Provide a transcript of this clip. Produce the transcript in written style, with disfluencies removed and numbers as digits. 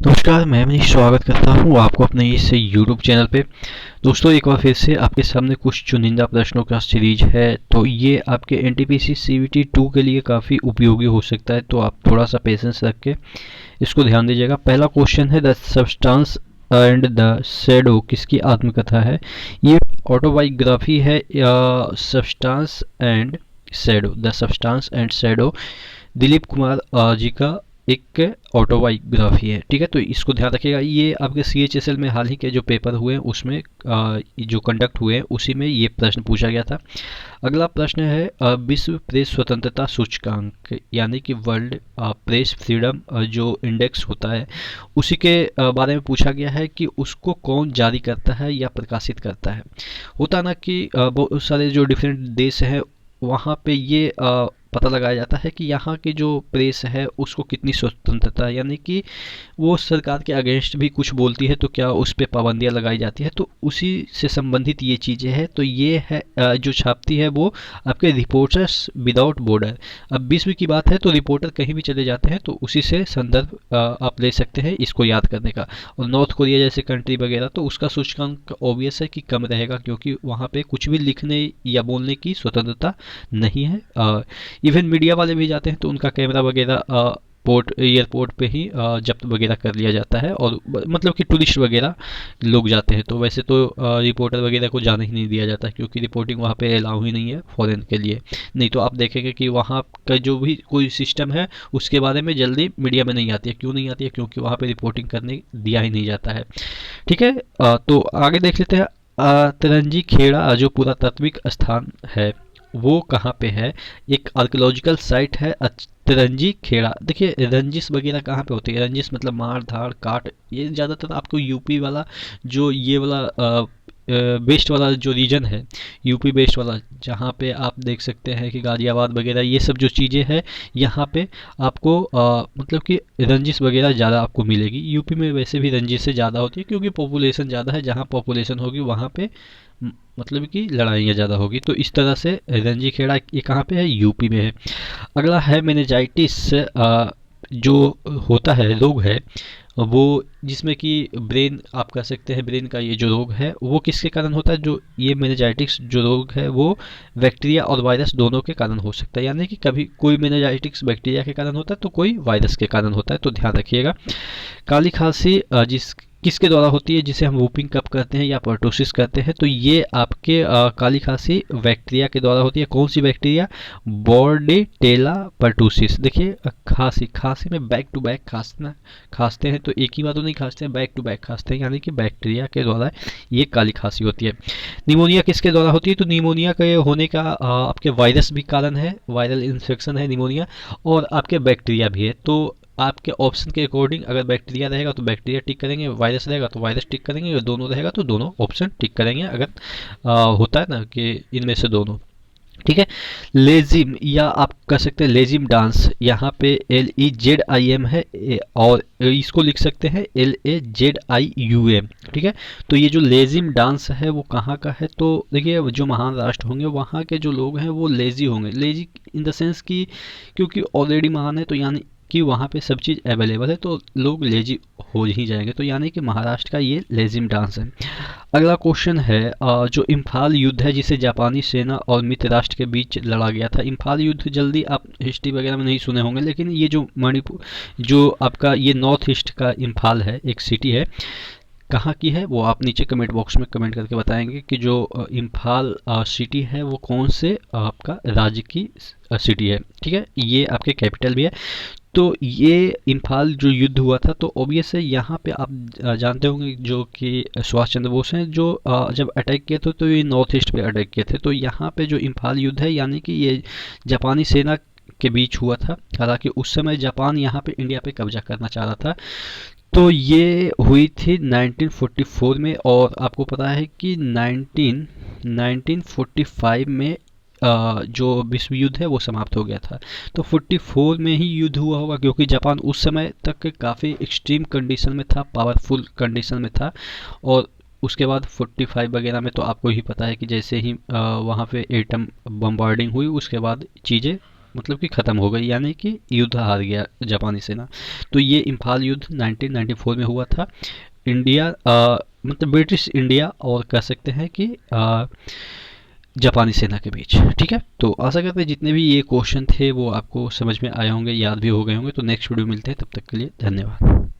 नमस्कार, मैं मनीष स्वागत करता हूँ आपको अपने इस यूट्यूब चैनल पे। दोस्तों, एक बार फिर से आपके सामने कुछ चुनिंदा प्रश्नों का सीरीज है, तो ये आपके एनटीपीसी सीवीटी 2 के लिए काफ़ी उपयोगी हो सकता है, तो आप थोड़ा सा पेशेंस रख के इसको ध्यान दीजिएगा। पहला क्वेश्चन है, the substance and the shadow किसकी आत्मकथा है? ये ऑटोबायोग्राफी है या substance and shadow? The substance and shadow Dilip Kumar ji का एक ऑटोबायोग्राफी है। ठीक है, तो इसको ध्यान रखिएगा। ये आपके CHSL में हाल ही के जो पेपर हुए हैं उसमें जो कंडक्ट हुए हैं उसी में ये प्रश्न पूछा गया था। अगला प्रश्न है, विश्व प्रेस स्वतंत्रता सूचकांक यानी कि वर्ल्ड प्रेस फ्रीडम जो इंडेक्स होता है उसी के बारे में पूछा गया है कि उसको कौन जारी करता है या प्रकाशित करता है। होता ना कि बहुत सारे जो डिफरेंट देश हैं वहाँ पे ये पता लगाया जाता है कि यहाँ की जो प्रेस है उसको कितनी स्वतंत्रता है, यानी कि वो सरकार के अगेंस्ट भी कुछ बोलती है तो क्या उस पर पाबंदियाँ लगाई जाती है, तो उसी से संबंधित ये चीज़ें हैं। तो ये है जो छापती है वो आपके रिपोर्टर्स विदाउट बॉर्डर। अब विश्व की बात है तो रिपोर्टर कहीं भी चले जाते हैं, तो उसी से संदर्भ आप ले सकते हैं इसको याद करने का। और नॉर्थ कोरिया जैसे कंट्री वगैरह तो उसका सूचकांक ऑब्वियस है कि कम रहेगा, क्योंकि वहाँ पे कुछ भी लिखने या बोलने की स्वतंत्रता नहीं है। इवन मीडिया वाले भी जाते हैं तो उनका कैमरा वगैरह पोर्ट एयरपोर्ट पे ही जब्त वगैरह कर लिया जाता है, और मतलब कि टूरिस्ट वगैरह लोग जाते हैं तो वैसे तो रिपोर्टर वगैरह को जाने ही नहीं दिया जाता, क्योंकि रिपोर्टिंग वहाँ पे अलाउ ही नहीं है फॉरेन के लिए। नहीं तो आप देखेंगे कि वहाँ का जो भी कोई सिस्टम है उसके बारे में जल्दी मीडिया में नहीं आती है। क्यों नहीं आती है? क्योंकि वहाँ पे रिपोर्टिंग करने दिया ही नहीं जाता है। ठीक है, तो आगे देख लेते हैं। तिरंजी खेड़ा जो पुरातात्विक स्थान है वो कहाँ पे है? एक आर्कियोलॉजिकल साइट है तिरंजी खेड़ा। देखिए, रंजिश वगैरह कहाँ पे होती है? रंजिश मतलब मार धाड़ काट, ये ज़्यादातर आपको यूपी वाला जो ये वाला वेस्ट वाला जो रीजन है, यूपी वेस्ट वाला, जहाँ पे आप देख सकते हैं कि गाजियाबाद वगैरह ये सब जो चीज़ें हैं यहाँ पे आपको मतलब कि रंजिश वगैरह ज़्यादा आपको मिलेगी। यूपी में वैसे भी रंजिश से ज़्यादा होती है क्योंकि पॉपुलेशन ज़्यादा है। जहाँ पॉपुलेशन होगी वहाँ पे मतलब कि लड़ाइयाँ ज़्यादा होगी। तो इस तरह से रंजी खेड़ा ये कहाँ पे है? यूपी में है। अगला है मेनिंजाइटिस जो होता है रोग है वो, जिसमें कि ब्रेन आप कह सकते हैं ब्रेन का ये जो रोग है वो किसके कारण होता है? जो ये मेनिंजाइटिस जो रोग है वो बैक्टीरिया और वायरस दोनों के कारण हो सकता है, यानी कि कभी कोई मेनिंजाइटिस बैक्टीरिया के कारण होता है तो कोई वायरस के कारण होता है, तो ध्यान रखिएगा। काली खांसी जिस किसके द्वारा होती है, जिसे हम वूपिंग कफ कहते हैं या पर्टोसिस कहते हैं, तो ये आपके काली खांसी बैक्टीरिया के द्वारा होती है। कौन सी बैक्टीरिया? बॉर्डेटेला पर्टोसिस। देखिए, खांसी खांसी में बैक टू बैक खांसते हैं, तो एक ही बार तो नहीं खांसते हैं, बैक टू बैक खांसते हैं, यानी कि बैक्टीरिया के द्वारा ये काली खांसी होती है। निमोनिया किसके द्वारा होती है? तो निमोनिया के होने का आपके वायरस भी कारण है, वायरल इन्फेक्शन है निमोनिया, और आपके बैक्टीरिया भी है। तो आपके ऑप्शन के अकॉर्डिंग अगर बैक्टीरिया रहेगा तो बैक्टीरिया टिक करेंगे, वायरस रहेगा तो वायरस टिक करेंगे, अगर दोनों रहेगा तो दोनों ऑप्शन टिक करेंगे, अगर होता है ना कि इनमें से दोनों। ठीक है, लेजिम या आप कह सकते हैं लेजिम डांस, यहाँ पे LEZIM है और इसको लिख सकते हैं LAZIUM। ठीक है, तो ये जो लेजिम डांस है वो कहाँ का है? तो देखिए, जो महान राष्ट्र होंगे वहाँ के जो लोग हैं वो लेजी होंगे। लेजी इन द सेंस कि क्योंकि ऑलरेडी महान है तो यानी कि वहाँ पे सब चीज़ अवेलेबल है तो लोग लेजी हो ही जाएंगे, तो यानी कि महाराष्ट्र का ये लेजिम डांस है। अगला क्वेश्चन है, जो इम्फाल युद्ध है जिसे जापानी सेना और मित्र राष्ट्र के बीच लड़ा गया था। इम्फाल युद्ध जल्दी आप हिस्ट्री वगैरह में नहीं सुने होंगे, लेकिन ये जो मणिपुर जो आपका ये नॉर्थ ईस्ट का इम्फाल है, एक सिटी है, कहाँ की है वो आप नीचे कमेंट बॉक्स में कमेंट करके बताएंगे कि जो इम्फाल सिटी है वो कौन से आपका राज्य की सिटी है। ठीक है, ये आपके कैपिटल भी है। तो ये इम्फाल जो युद्ध हुआ था तो ऑब्वियस है यहाँ पे आप जानते होंगे जो कि सुभाष चंद्र बोस हैं जो जब अटैक किए थे तो ये नॉर्थ ईस्ट पे अटैक किए थे। तो यहाँ पे जो इम्फाल युद्ध है यानी कि ये जापानी सेना के बीच हुआ था। हालांकि उस समय जापान यहाँ पे इंडिया पे कब्जा करना चाह रहा था। तो ये हुई थी 1944 में, और आपको पता है कि 1945 में जो विश्व युद्ध है वो समाप्त हो गया था। तो 44 में ही युद्ध हुआ होगा क्योंकि जापान उस समय तक काफ़ी एक्सट्रीम कंडीशन में था, पावरफुल कंडीशन में था। और उसके बाद 45 वगैरह में तो आपको ही पता है कि जैसे ही वहाँ पे एटम बम्बार्डिंग हुई उसके बाद चीज़ें मतलब कि ख़त्म हो गई, यानी कि युद्ध हार गया जापानी सेना। तो ये इम्फाल युद्ध 1994 में हुआ था। इंडिया मतलब ब्रिटिश इंडिया और कह सकते हैं कि जापानी सेना के बीच। ठीक है, तो आशा करते हैं जितने भी ये क्वेश्चन थे वो आपको समझ में आए होंगे, याद भी हो गए होंगे। तो नेक्स्ट वीडियो मिलते हैं, तब तक के लिए धन्यवाद।